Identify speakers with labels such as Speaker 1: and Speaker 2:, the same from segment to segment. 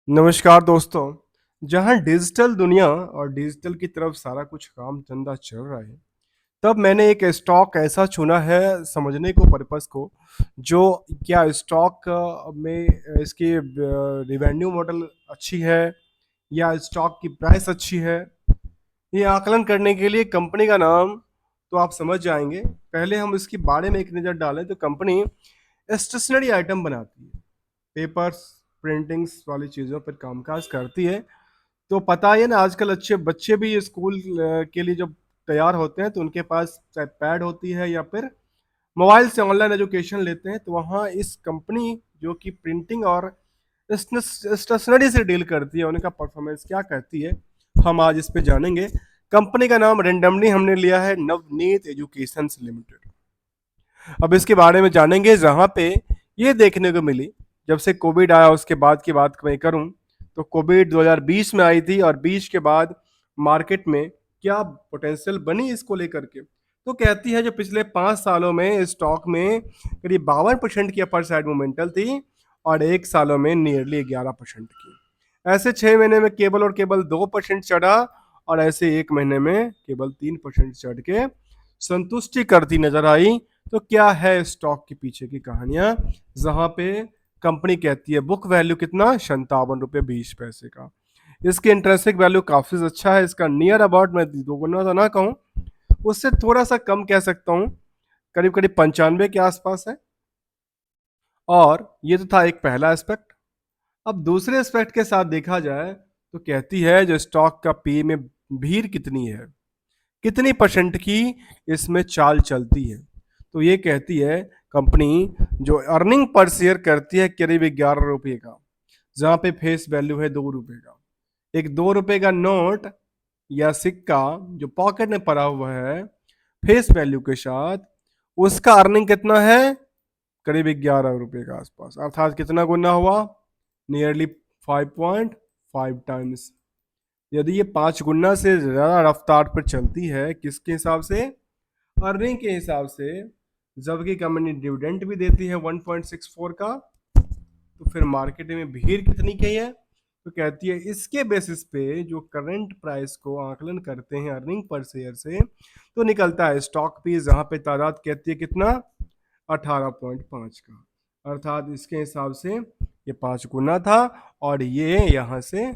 Speaker 1: नमस्कार दोस्तों। जहां डिजिटल दुनिया और डिजिटल की तरफ सारा कुछ काम धंधा चल रहा है, तब मैंने एक स्टॉक ऐसा चुना है समझने को पर्पस को, जो क्या स्टॉक में इसकी रिवेन्यू मॉडल अच्छी है या स्टॉक की प्राइस अच्छी है। ये आकलन करने के लिए कंपनी का नाम तो आप समझ जाएंगे। पहले हम इसके बारे में एक नज़र डालें तो कंपनी स्टेशनरी आइटम बनाती है, पेपर्स प्रिंटिंग्स वाली चीज़ों पर कामकाज करती है। तो पता है ना, आजकल अच्छे बच्चे भी स्कूल के लिए जब तैयार होते हैं तो उनके पास चाहे पैड होती है या फिर मोबाइल से ऑनलाइन एजुकेशन लेते हैं, तो वहाँ इस कंपनी जो कि प्रिंटिंग और स्टेशनरी से डील करती है उनका परफॉर्मेंस क्या कहती है, हम आज इस पे जानेंगे। कंपनी का नाम रेंडमली हमने लिया है नवनीत एजुकेशन लिमिटेड। अब इसके बारे में जानेंगे, जहाँ पे ये देखने को मिली जब से कोविड आया उसके बाद की बात मैं करूं, तो कोविड 2020 में आई थी और 20 के बाद मार्केट में क्या पोटेंशियल बनी इसको लेकर के। तो कहती है जो पिछले 5 सालों में स्टॉक में करीब 52% की अपर साइड मोमेंटल थी और 1 सालों में नियरली 11% की। ऐसे 6 महीने में केवल और केवल 2% चढ़ा और ऐसे 1 महीने में केवल 3% चढ़ के संतुष्टि करती नजर आई। तो क्या है स्टॉक के पीछे की कहानियां, जहां पे कंपनी कहती है बुक वैल्यू कितना, 57 रुपये 20 पैसे का। इसकी इंट्रेंसिक वैल्यू काफी अच्छा है। इसका नियर अबाउट मैं दोगुना तो ना कहूँ, उससे थोड़ा सा कम कह सकता हूँ, करीब करीब 95 के आसपास है। और ये तो था एक पहला एस्पेक्ट। अब दूसरे एस्पेक्ट के साथ देखा जाए तो कहती है जो स्टॉक का पी में भीड़ कितनी है, कितनी परसेंट की इसमें चाल चलती है। तो ये कहती है कंपनी जो अर्निंग पर शेयर करती है करीब 11 रुपये का, जहां पे फेस वैल्यू है 2 रुपये का। एक 2 रुपये का नोट या सिक्का जो पॉकेट में पड़ा हुआ है फेस वैल्यू के साथ, उसका अर्निंग कितना है, करीब 11 रुपये के आसपास। अर्थात कितना गुना हुआ, नियरली 5.5 टाइम्स। यदि ये 5 गुना से ज्यादा रफ्तार पर चलती है, किसके हिसाब से, अर्निंग के हिसाब से, जबकि कंपनी डिविडेंड भी देती है 1.64 का, तो फिर मार्केट में भीड़ कितनी की है। तो कहती है इसके बेसिस पे जो करंट प्राइस को आकलन करते हैं अर्निंग पर शेयर से, तो निकलता है स्टॉक पी, जहां पे तादाद कहती है कितना, 18.5 का। अर्थात इसके हिसाब से ये 5 गुना था और ये यहाँ से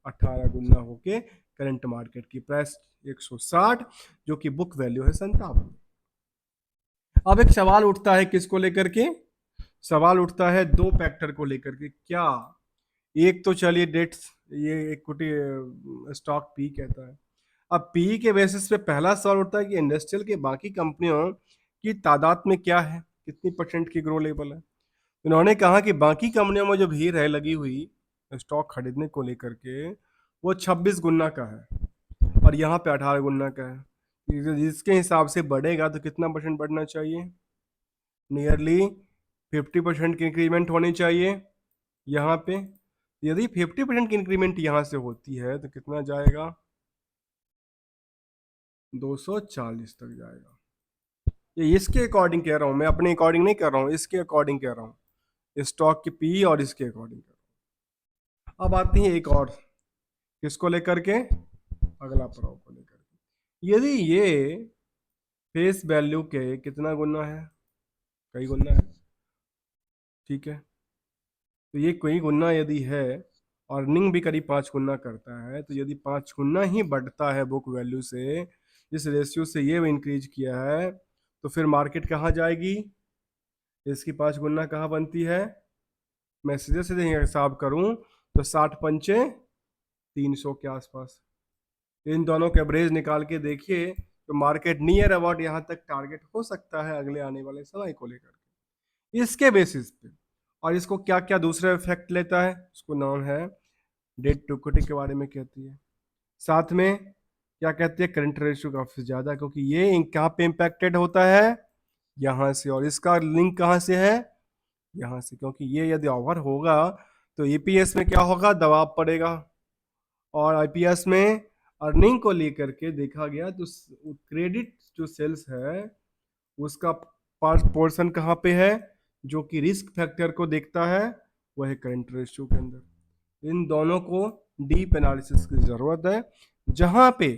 Speaker 1: 18 गुना होके करंट मार्केट की प्राइस 160, जो कि बुक वैल्यू है 57। अब एक सवाल उठता है किसको लेकर के, सवाल उठता है दो फैक्टर को लेकर के। क्या, एक तो चलिए डेट्स, ये इक्विटी स्टॉक पी कहता है। अब पी के बेसिस पे पहला सवाल उठता है कि इंडस्ट्रियल के बाकी कंपनियों की तादाद में क्या है, कितनी परसेंट की ग्रो लेवल है। उन्होंने कहा कि बाकी कंपनियों में जो भीड़ है लगी हुई स्टॉक खरीदने को लेकर के, वो 26 गुना का है और यहाँ पे 18 गुना का है। जिसके हिसाब से बढ़ेगा तो कितना परसेंट बढ़ना चाहिए, नियरली 50% की इंक्रीमेंट होनी चाहिए यहाँ पे। यदि 50% की इंक्रीमेंट यहाँ से होती है तो कितना जाएगा, 240 तक जाएगा। ये इसके अकॉर्डिंग कह रहा हूँ, मैं अपने अकॉर्डिंग नहीं कर रहा हूँ, इसके अकॉर्डिंग कह रहा हूँ, स्टॉक की पी और इसके अकॉर्डिंग कर रहा हूँ। अब आती है एक और, किसको लेकर के, अगला पड़ाव को लेकर के। यदि ये फेस वैल्यू के कितना गुना है, कई गुना है, ठीक है। तो ये कई गुना यदि है, अर्निंग भी करीब 5 गुना करता है, तो यदि 5 गुना ही बढ़ता है बुक वैल्यू से, जिस रेशियो से ये इंक्रीज किया है, तो फिर मार्केट कहाँ जाएगी, इसकी 5 गुना कहाँ बनती है। मैं सीधे सीधे हिसाब करूं तो 60 पंचे 300 के आसपास। इन दोनों के एवरेज निकाल के देखिए तो मार्केट नियर अबाउट यहाँ तक टारगेट हो सकता है अगले आने वाले समय को लेकर के, इसके बेसिस पे। और इसको क्या क्या दूसरा इफेक्ट लेता है, उसको नाम है डेट टू इक्विटी के बारे में कहती है। साथ में क्या कहते हैं, करंट रेशियो काफी ज्यादा, क्योंकि ये कहाँ पे इम्पैक्टेड होता है, यहाँ से। और इसका लिंक कहाँ से है, यहाँ से, क्योंकि ये यदि ओवर होगा तो ईपीएस में क्या होगा, दबाव पड़ेगा। और आईपीएस में अर्निंग को लेकर के देखा गया तो क्रेडिट जो सेल्स है उसका पोर्शन कहाँ पे है, जो कि रिस्क फैक्टर को देखता है, वह है करंट रेशियो के अंदर। इन दोनों को डीप एनालिसिस की जरूरत है, जहां पे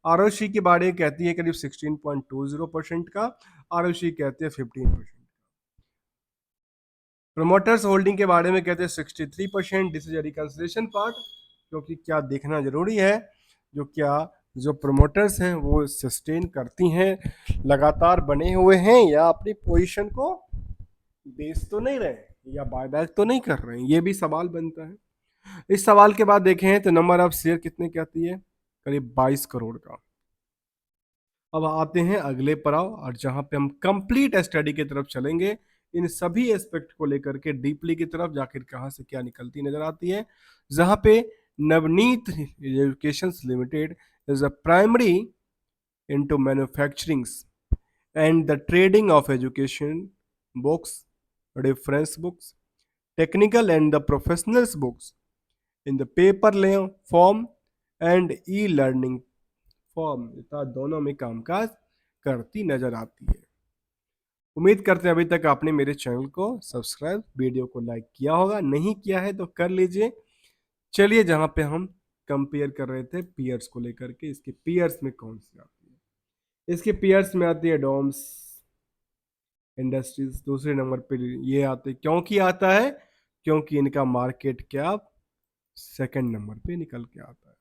Speaker 1: आरओसी के बारे में कहती है करीब 16.20% का, आरओसी कहते हैं 15%। प्रोमोटर्स होल्डिंग के बारे में कहते हैं 63%। This is a reconsideration part, क्योंकि क्या देखना जरूरी है, जो क्या जो प्रोमोटर्स हैं वो सस्टेन करती हैं, लगातार बने हुए हैं, या अपनी पोजीशन को बेच तो नहीं रहे या बायबैक तो नहीं कर रहे हैं, ये भी सवाल बनता है। इस सवाल के बाद देखें तो नंबर ऑफ शेयर कितने की आती है, करीब 22 करोड़ का। अब आते हैं अगले पड़ाव, और जहां पे हम कंप्लीट स्टडी की तरफ चलेंगे, इन सभी एस्पेक्ट को लेकर के डीपली की तरफ जाकर कहां से क्या निकलती नजर आती है, जहां पे Navneet education limited is a primary into manufacturing and the trading of education books, reference books, technical and the professionals books in the paper ले form and e learning form, तथा दोनों में कामकाज करती नजर आती है। उम्मीद करते हैं अभी तक आपने मेरे चैनल को सब्सक्राइब, वीडियो को लाइक किया होगा, नहीं किया है तो कर लीजिए। चलिए, जहां पे हम कंपेयर कर रहे थे पीयर्स को लेकर के, इसके पीयर्स में कौन सी आती है, इसके पीयर्स में आती है डोम्स इंडस्ट्रीज, दूसरे नंबर पे ये आते, क्योंकि आता है क्योंकि इनका मार्केट कैप सेकंड नंबर पे निकल के आता है,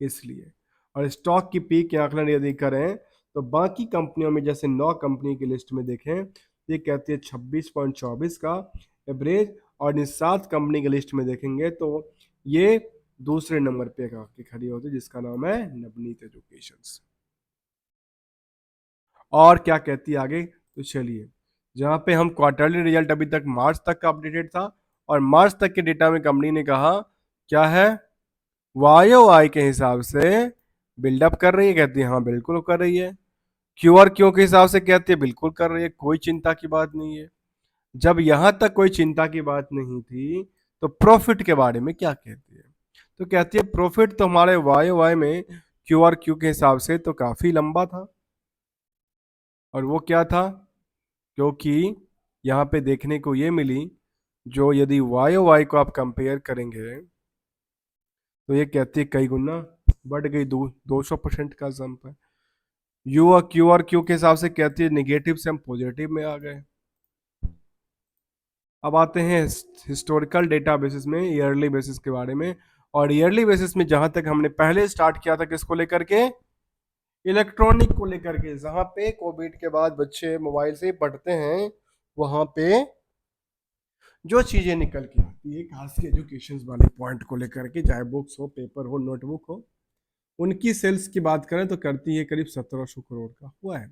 Speaker 1: इसलिए। और स्टॉक की पीक के आंकलन यदि करें तो बाकी कंपनियों में, जैसे 9 कंपनी की लिस्ट में देखें, ये कहती है 26.24 का एवरेज, और इन 7 कंपनी की लिस्ट में देखेंगे तो ये दूसरे नंबर पे आके खड़ी होती है, जिसका नाम है नवनीत एजुकेशन। और क्या कहती है आगे, तो चलिए, जहां पे हम क्वार्टरली रिजल्ट अभी तक मार्च तक का अपडेटेड था, और मार्च तक के डेटा में कंपनी ने कहा क्या है, वायो आई के हिसाब से बिल्डअप कर रही है, कहती है हाँ बिल्कुल कर रही है। क्यू आर क्यू के हिसाब से कहती है बिल्कुल कर रही है, कोई चिंता की बात नहीं है। जब यहां तक कोई चिंता की बात नहीं थी, तो प्रॉफिट के बारे में क्या कहती है, तो कहती है प्रॉफिट तो हमारे वाई वाई में क्यू आर क्यू के हिसाब से तो काफी लंबा था, और वो क्या था, क्योंकि यहाँ पे देखने को ये मिली, जो यदि वाई वाई को आप कंपेयर करेंगे तो ये कहती है कई गुना बढ़ गई, 200% का जंप है। यू और क्यू के हिसाब से कहती है निगेटिव से हम पॉजिटिव में आ गए। अब आते हैं हिस्टोरिकल डेटा बेसिस में, ईयरली बेसिस के बारे में। और ईयरली बेसिस में जहां तक हमने पहले स्टार्ट किया था, किसको लेकर के, इलेक्ट्रॉनिक को लेकर के, जहां पे कोविड के बाद बच्चे मोबाइल से पढ़ते हैं, वहां पे जो चीजें निकल के आती है खास के एजुकेशन वाले पॉइंट को लेकर के, चाहे बुक्स हो, पेपर हो, नोटबुक हो, उनकी सेल्स की बात करें तो करती है करीब 1700 करोड़ का हुआ है,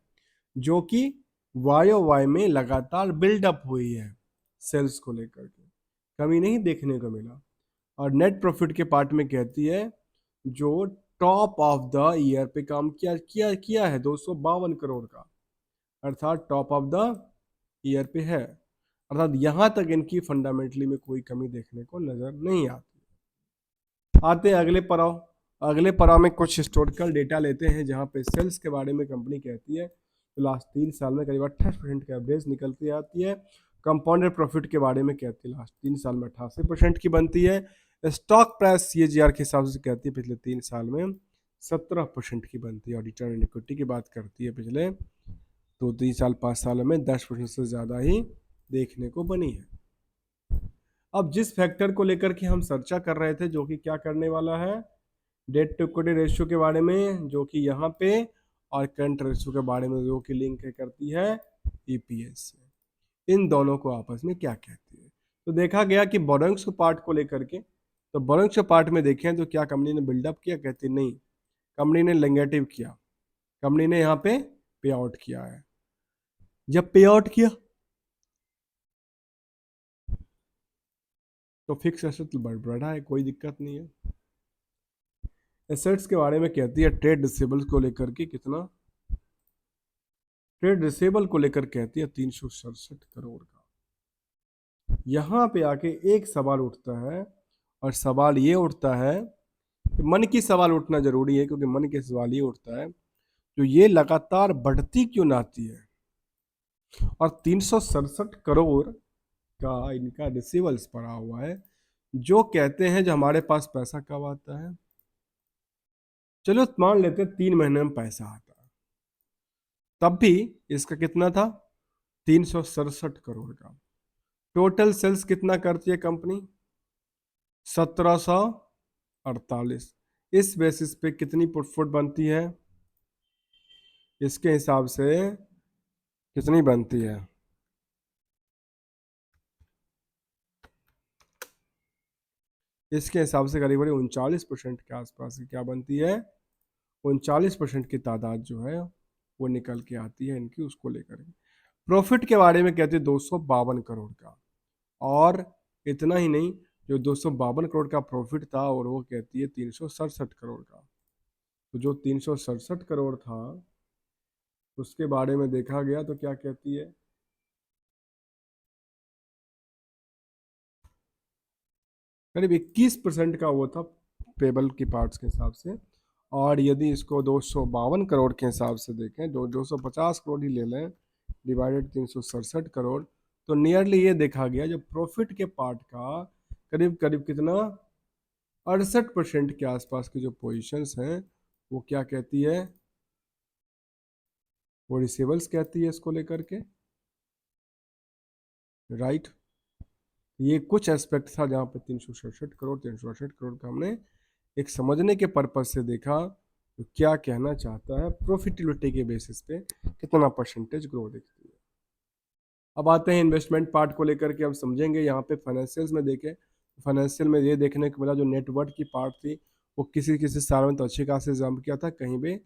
Speaker 1: जो कि वाई वाई में लगातार बिल्डअप हुई है, सेल्स को लेकर के कमी नहीं देखने को मिला। और नेट प्रॉफिट के पार्ट में कहती है जो टॉप ऑफ द ईयर पे काम किया किया किया है 252 करोड़ का, अर्थात टॉप ऑफ द ईयर पे है, अर्थात यहां तक इनकी फंडामेंटली में कोई कमी देखने को नजर नहीं आती। आते हैं अगले पड़ाव, अगले पड़ाव में कुछ हिस्टोरिकल डेटा लेते हैं, जहां पे सेल्स के बारे में कंपनी कहती है तो लास्ट 3 साल में करीब 28% का एवरेज निकलती आती है। कंपाउंडेड प्रॉफिट के बारे में कहती है लास्ट 3 साल में 88% की बनती है। स्टॉक प्राइस सीएजीआर के हिसाब से कहती है पिछले 3 साल में 17% की बनती है, और रिटर्न ऑन इक्विटी की बात करती है पिछले 2 3 साल 5 सालों में 10% से ज़्यादा ही देखने को बनी है। अब जिस फैक्टर को लेकर के हम चर्चा कर रहे थे, जो कि क्या करने वाला है, डेट टू इक्विटी रेशियो के बारे में, जो कि यहाँ पे, और करंट रेशियो के बारे में, जो कि लिंक करती है ईपीएस से। इन दोनों को आपस में क्या कहती है, तो देखा गया कि बोरोइंग्स के पार्ट को लेकर के, तो बोरोइंग्स के पार्ट में देखें तो क्या कंपनी ने बिल्डअप किया, कहती नहीं, कंपनी ने नेगेटिव किया, कंपनी ने यहाँ पे पे आउट किया है। जब पे आउट किया तो फिक्स एसेट बढ़ा है, कोई दिक्कत नहीं है। एसेट्स के बारे में कहती है ट्रेड रिसीवेबल्स को लेकर के कितना, ट्रेड रिसीवेबल को लेकर कहती है 367 करोड़ का। यहां पे आके एक सवाल उठता है, और सवाल ये उठता है कि मन की सवाल उठना जरूरी है, क्योंकि मन के सवाल ये उठता है जो ये लगातार बढ़ती क्यों ना आती है, और 367 करोड़ का इनका रिसीवेबल्स पड़ा हुआ है, जो कहते हैं जो हमारे पास पैसा कब आता है, चलो मान लेते हैं 3 महीने में पैसा आता है, तब भी इसका कितना था, 367 करोड़ का। टोटल सेल्स कितना करती है कंपनी, 1748। इस बेसिस पे कितनी प्रॉफिट बनती है, इसके हिसाब से कितनी बनती है, इसके हिसाब से करीब करीब 39% के आसपास की क्या बनती है, 39% की तादाद जो है वो निकल के आती है इनकी, उसको लेकर के। प्रॉफिट के बारे में कहते हैं 252 करोड़ का। और इतना ही नहीं, जो 252 करोड़ का प्रॉफिट था और वो कहती है 367 करोड़ का। तो जो 367 करोड़ था उसके बारे में देखा गया तो क्या कहती है, करीब 21% का वो था पेबल की पार्ट्स के हिसाब से। और यदि इसको 252 करोड़ के हिसाब से देखें, 250 करोड़ ही ले लें, डिवाइडेड 367 करोड़, तो नियरली ये देखा गया जो प्रॉफिट के पार्ट का करीब करीब कितना, 68% के आसपास की जो पोजीशंस हैं वो क्या कहती है, वो रिसीवेबल्स कहती है इसको लेकर के, राइट। ये कुछ एस्पेक्ट था जहाँ पे 367 करोड़, 368 करोड़ का हमने एक समझने के पर्पज से देखा तो क्या कहना चाहता है, प्रॉफिटेबिलिटी के बेसिस पे कितना परसेंटेज ग्रो दिखती है। अब आते हैं इन्वेस्टमेंट पार्ट को लेकर के, हम समझेंगे यहाँ पे फाइनेंशियल्स में देखें, फाइनेंशियल में ये देखने को मिला जो नेटवर्थ की पार्ट थी वो किसी किसी साल में तो अच्छे खासे जंप किया था, कहीं पे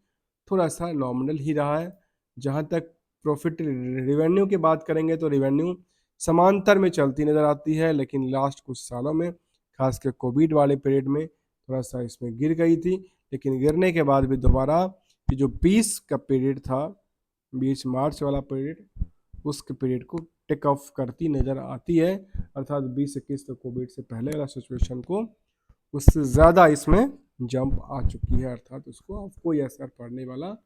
Speaker 1: थोड़ा सा नॉमिनल ही रहा है। जहाँ तक प्रॉफिट रिवेन्यू की बात करेंगे तो रिवेन्यू समांतर में चलती नज़र आती है, लेकिन लास्ट कुछ सालों में खासकर कोविड वाले पीरियड में थोड़ा सा इसमें गिर गई थी, लेकिन गिरने के बाद भी दोबारा ये जो 20 का पीरियड था, 20 मार्च वाला पीरियड, उस पीरियड को टेक ऑफ करती नज़र आती है। अर्थात 2021 तो कोविड से पहले वाला सिचुएशन को उससे ज़्यादा इसमें जंप आ चुकी है, अर्थात उसको अब कोई असर पड़ने वाला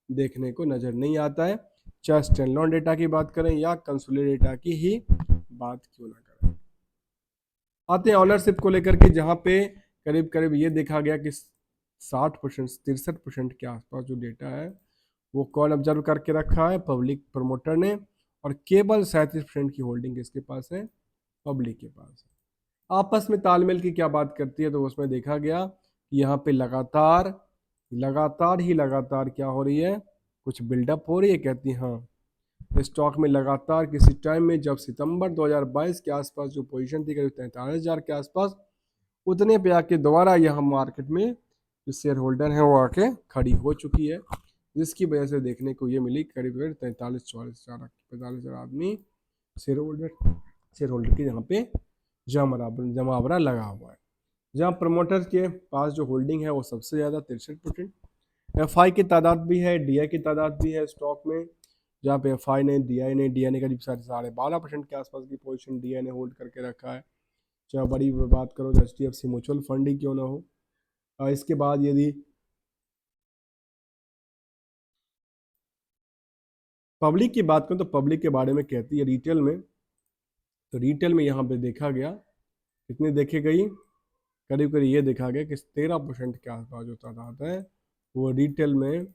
Speaker 1: देखने को नज़र नहीं आता है, चाहे स्टैंडअलोन डेटा की बात करें या कंसोलिडेटेड डेटा की ही बात क्यों ना करें। आते हैं ऑनरशिप को लेकर के, जहाँ पे करीब करीब ये देखा गया कि 60%, 63% के आसपास जो डेटा है वो कौन ऑब्जर्व करके रखा है, पब्लिक प्रमोटर ने, और केवल 37% की होल्डिंग किसके पास है, पब्लिक के पास है। आपस में तालमेल की क्या बात करती है, तो उसमें देखा गया कि यहाँ पे लगातार लगातार ही लगातार क्या हो रही है, कुछ बिल्डअप हो रही है, कहती है हाँ। स्टॉक में लगातार किसी टाइम में जब सितंबर 2022 के आसपास जो पोजीशन थी करीब 43,000 के आसपास, उतने पे आके दोबारा यहाँ मार्केट में जो शेयर होल्डर है वो आके खड़ी हो चुकी है, जिसकी वजह से देखने को ये मिली करीब करीब 43-44 हजार 45,000 आदमी शेयर होल्डर के यहाँ पे जमावड़ा लगा हुआ है। जहाँ प्रमोटर के पास जो होल्डिंग है वो सबसे ज़्यादा 63%, एफ की तादाद भी है, डी की तादाद भी है स्टॉक में, जहाँ पे एफ ने डी ने करीब 12.5% के आसपास की पोजीशन डी ने होल्ड करके रखा है। चाहे बड़ी बात करो तो HDFC म्यूचुअल फंड ही क्यों ना हो। इसके बाद यदि पब्लिक की बात करूँ तो पब्लिक के बारे में कहती है रिटेल में, तो रिटेल में यहाँ पे देखा गया, कितनी देखी गई, करीब करीब ये देखा गया कि 13% के आसपास जो तादाद है वो रिटेल में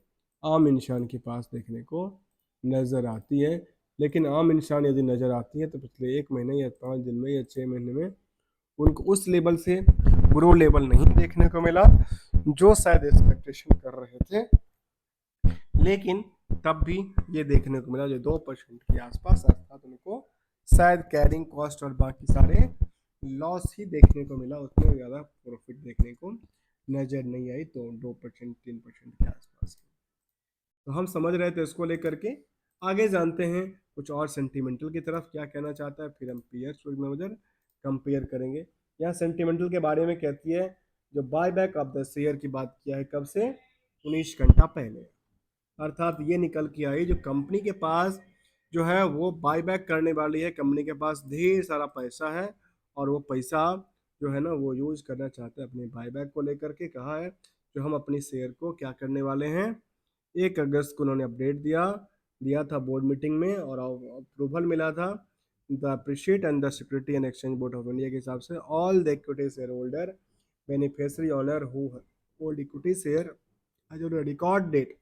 Speaker 1: आम इंसान के पास देखने को नज़र आती है। लेकिन आम इंसान यदि नज़र आती है तो पिछले 1 महीने या 5 दिन में या 6 महीने में उनको उस लेवल से ग्रो लेवल नहीं देखने को मिला जो शायद एक्सपेक्टेशन कर रहे थे, लेकिन तब भी ये देखने को मिला जो 2% के आसपास, अर्थात उनको शायद कैरिंग कॉस्ट और बाकी सारे लॉस ही देखने को मिला, उसमें ज़्यादा प्रॉफिट देखने को नज़र नहीं आई, तो 2% 3% के आसपास। तो हम समझ रहे थे इसको लेकर के, आगे जानते हैं कुछ और सेंटिमेंटल की तरफ क्या कहना चाहता है, फिर हम पीयर्स में उधर कंपेयर करेंगे। यहाँ सेंटिमेंटल के बारे में कहती है जो buy back of the share की बात किया है, कब से, 19 घंटा पहले, अर्थात ये निकल के आई जो कंपनी के पास जो है वो बाय बैक करने वाली है, कंपनी के पास ढेर सारा पैसा है और वो पैसा जो है ना वो यूज करना चाहते हैं अपने बाय बैक को लेकर के। कहा है जो हम अपनी शेयर को क्या करने वाले हैं, 1 अगस्त को उन्होंने अपडेट दिया दिया था बोर्ड मीटिंग में और अप्रूवल मिला था the appreciate and the security and exchange board of India के हिसाब से all the equity share holder beneficiary owner who hold equity share जो रिकॉर्ड डेट,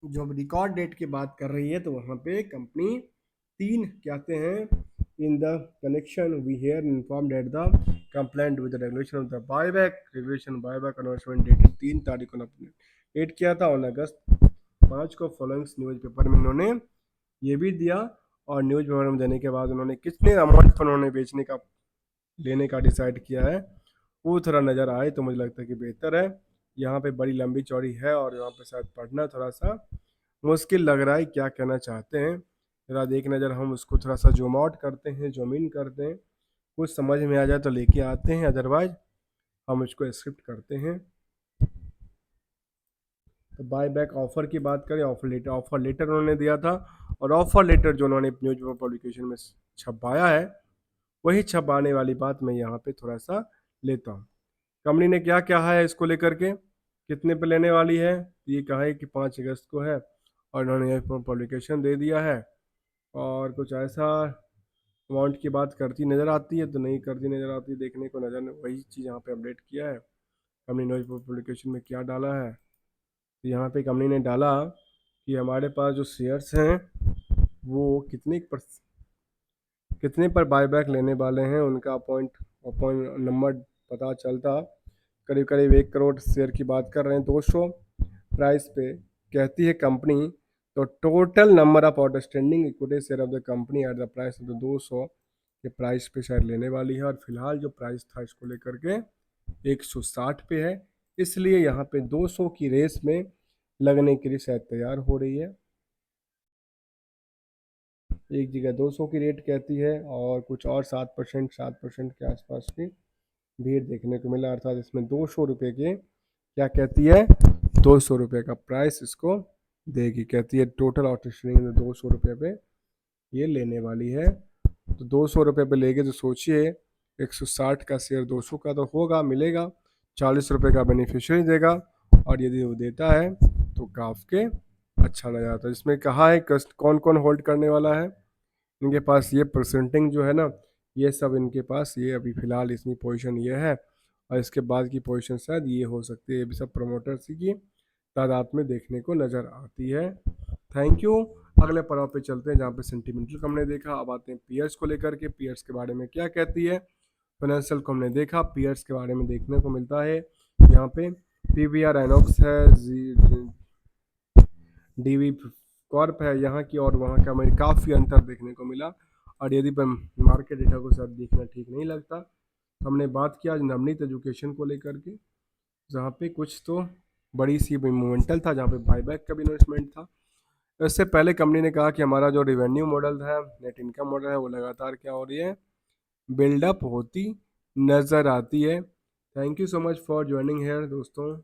Speaker 1: जो अब रिकॉर्ड डेट की बात कर रही है तो वहाँ पे कंपनी तीन कहते हैं in the connection we here inform date the complaint with the regulation of the buyback regulation buyback announcement date 3 तारीख को डेट किया था ऑन अगस्त 5 को फॉलोइंग न्यूज पेपर में उन्होंने ये भी दिया। और न्यूज पेपर में देने के बाद उन्होंने कितने अमाउंट पर उन्होंने बेचने का लेने का डिसाइड किया है वो थोड़ा नज़र आए तो मुझे लगता है कि बेहतर है। यहाँ पे बड़ी लंबी चौड़ी है और यहाँ पे शायद पढ़ना थोड़ा सा मुश्किल लग रहा है, क्या कहना चाहते हैं जरा एक नज़र हम उसको थोड़ा सा जूम आउट करते हैं, जूम इन करते हैं, कुछ समझ में आ जाए तो लेके आते हैं, अदरवाइज हम इसको स्क्रिप्ट करते हैं। तो बाय बैक ऑफर की बात करें, ऑफर लेटर उन्होंने दिया था और ऑफर लेटर जो उन्होंने न्यूज पेपर पब्लिकेशन में छपाया है वही छपाने वाली बात मैं यहाँ पे थोड़ा सा लेता हूँ। कंपनी ने क्या कहा है इसको लेकर के, कितने पे लेने वाली है, ये कहा है कि 5 अगस्त को है और इन्होंने पब्लिकेशन दे दिया है। और कुछ ऐसा अमाउंट की बात करती नज़र आती है तो नहीं करती नज़र आती, देखने को नज़र वही चीज़ यहाँ पे अपडेट किया है कंपनी न्यूज पब्लिकेशन में क्या डाला है। तो यहाँ पे कंपनी ने डाला कि हमारे पास जो शेयर्स हैं वो कितने पर बायबैक लेने वाले हैं, उनका अपॉइंट नंबर पता चलता करीब करीब 1 करोड़ शेयर की बात कर रहे हैं 200 प्राइस पे कहती है कंपनी। तो total number of outstanding equity share of the company at the price of the 200 के प्राइस पे शायद लेने वाली है और फिलहाल जो प्राइस था इसको लेकर के 160 पे है, इसलिए यहाँ पे 200 की रेस में लगने के लिए शायद तैयार हो रही है। एक जगह 200 की रेट कहती है और कुछ और 7% के आसपास की भीड़ देखने को मिला, अर्थात इसमें 200 रुपये के क्या कहती है 200 रुपये का प्राइस इसको देगी, कहती है टोटल आउटस्टैंडिंग में 200 रुपये पे ये लेने वाली है। तो 200 रुपये पे लेके तो सोचिए 160 का शेयर 200 का तो होगा, मिलेगा 40 रुपये का बेनिफिशियरी देगा और यदि वो देता है तो काफ़ी अच्छा नज़र आता है। इसमें कहा है कौन कौन होल्ड करने वाला है, इनके पास ये परसेंटिंग जो है ना ये सब इनके पास ये अभी फ़िलहाल इसकी पोजीशन ये है और इसके बाद की पोजीशन शायद ये हो सकती है, ये भी सब प्रमोटर्स की तादाद में देखने को नज़र आती है। Thank you. अगले पड़ाव पे चलते हैं जहाँ पे सेंटिमेंटल को हमने देखा, अब आते हैं पीयर्स को लेकर के, पीयर्स के बारे में क्या कहती है। फाइनेंशियल को हमने देखा, पीयर्स के बारे में देखने को मिलता है यहाँ पे पीवीआर आइनॉक्स है, डीवी कॉर्प है यहाँ की और वहाँ का हमें काफ़ी अंतर देखने को मिला और यदि मार्केट डेटा को साथ देखना ठीक नहीं लगता। हमने बात किया आज नवनीत एजुकेशन को लेकर के जहाँ पे कुछ तो बड़ी सी मोमेंटल था, जहाँ पे बाईबैक का भी इन्वेस्टमेंट था। इससे पहले कंपनी ने कहा कि हमारा जो रिवेन्यू मॉडल है, नेट इनकम मॉडल है, वो लगातार क्या हो रही है, बिल्डअप होती नज़र आती है। Thank you so much for joining here दोस्तों।